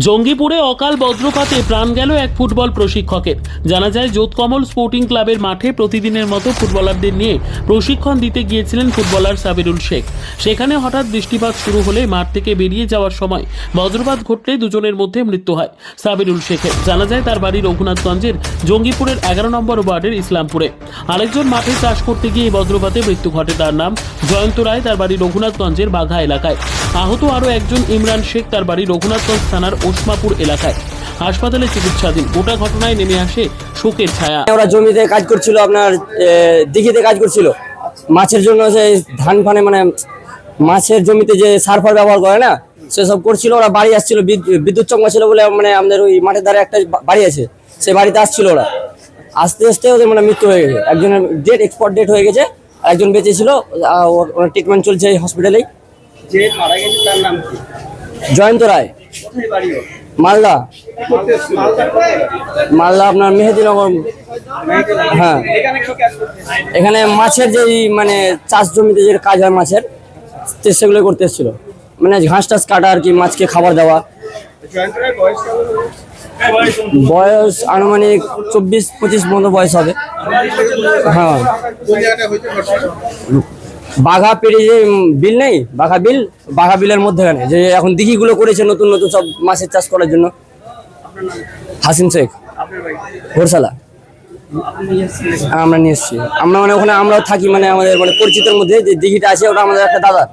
জঙ্গিপুরে অকাল বজ্রপাতে প্রাণ গেল এক ফুটবল প্রশিক্ষকের। জানা যায়, জোতকমল স্পোর্টিং ক্লাবের মাঠে প্রতিদিনের মতো ফুটবলারদের নিয়ে প্রশিক্ষণ দিতে গিয়েছিলেন ফুটবলার সাবিরুল শেখ। সেখানে হঠাৎ বৃষ্টিপাত শুরু হলে মাঠ থেকে বেরিয়ে যাওয়ার সময় বজ্রপাত ঘটলে দুজনের মধ্যে মৃত্যু হয় সাবিরুল শেখের। জানা যায়, তার বাড়ি রঘুনাথগঞ্জের জঙ্গিপুরের 11 নম্বর ওয়ার্ডের ইসলামপুরে। আরেকজন মাঠে চাষ করতে গিয়ে বজ্রপাতে মৃত্যু ঘটে। তার নাম জয়ন্ত রায়, তার বাড়ি রঘুনাথগঞ্জের বাঘা এলাকায়। আহত আরও একজন ইমরান শেখ, তার বাড়ি রঘুনাথগঞ্জ থানার ওসমাপুর এলাকায়, হাসপাতালে চিকিৎসাধীন। গোটা ঘটনায় নেমে আসে শোকের ছায়া। ওরা জমিতে কাজ করছিল, আপনার দিঘিতে কাজ করছিল মাছের জন্য। যে ধান ফানে মানে মাছের জমিতে যে সার ফার ব্যবহার করে না, সেসব করছিল। ওরা বাড়ি আসছিল, বিদ্যুৎ চমকা ছিল বলে, মানে আমাদের ওই মাঠের ধারে একটা বাড়ি আছে, সেই বাড়িতে আসছিল। ওরা আস্তে আস্তে ওদের মানে মৃত্যু হয়ে গেছে। একজনের ডেট এক্সপায়ার ডেট হয়ে গেছে, আর একজন বেঁচে ছিল, ওর ট্রিটমেন্ট চলছে এই হসপিটালেই। যে মারা গেছে তার নাম কি? জয়ন্ত রায়, কোথায় বাড়ি ওর? মালদা। মালদা আপনার মেহেদিনগর। হ্যাঁ, এখানে কি কাজ করতেছে? এখানে মাছের যে মানে চাষ জমিতে যে কাজ হয় মাছের, সেগুলো করতে এসেছিল। মানে ঘাস টাস কাটা আর কি, মাছকে খাবার দেওয়া। জয়ন্তরার বয়স কেমন হবে? বয়স আনুমানিক 24-25 মতো বয়স হবে। হ্যাঁ, কোন জায়গাটা হইতে পারছে? বাঘা পেড়ে যে বিল নেই, বাঘা বিলের মধ্যেখানে যে এখন দিঘিগুলো করেছে নতুন নতুন সব মাছের চাষ করার জন্য। হাসিম শেখ, আপনার বাড়ি? ঘোরসালা। আমরা নিয়ে এসেছি। আমরা মানে ওখানে আমরাও থাকি, মানে আমাদের মানে পরিচিতের মধ্যে যে দিঘিটা আছে, ওটা আমাদের একটা দাদা।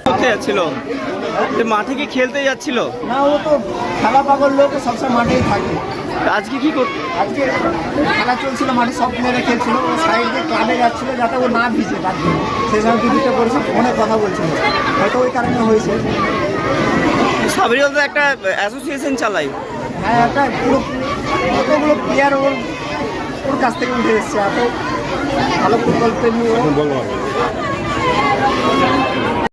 করতে যাচ্ছিল, মাঠে কি খেলতে যাচ্ছিল? না, ও তো খেলা পাগল লোক, সবসময় মাঠেই থাকে। আজকে কি করতে? আজকে খেলা চলছিল মাঠে, সব প্লেয়ারে খেলছিল। ও সাইড দিয়ে ক্লাবে যাচ্ছিল যাতে ও না ভিজে, তার জন্য সেই সময় দিদিটা করেছে, ফোনে কথা বলছিল, হয়তো ওই কারণে হয়েছে। সাবিরুল তো একটা অ্যাসোসিয়েশন চালায়। হ্যাঁ, একটা পুরো কতগুলো প্লেয়ার ওর কাছ থেকে উঠে এসছে। এত ভালো ফুটবল প্রেমী ও।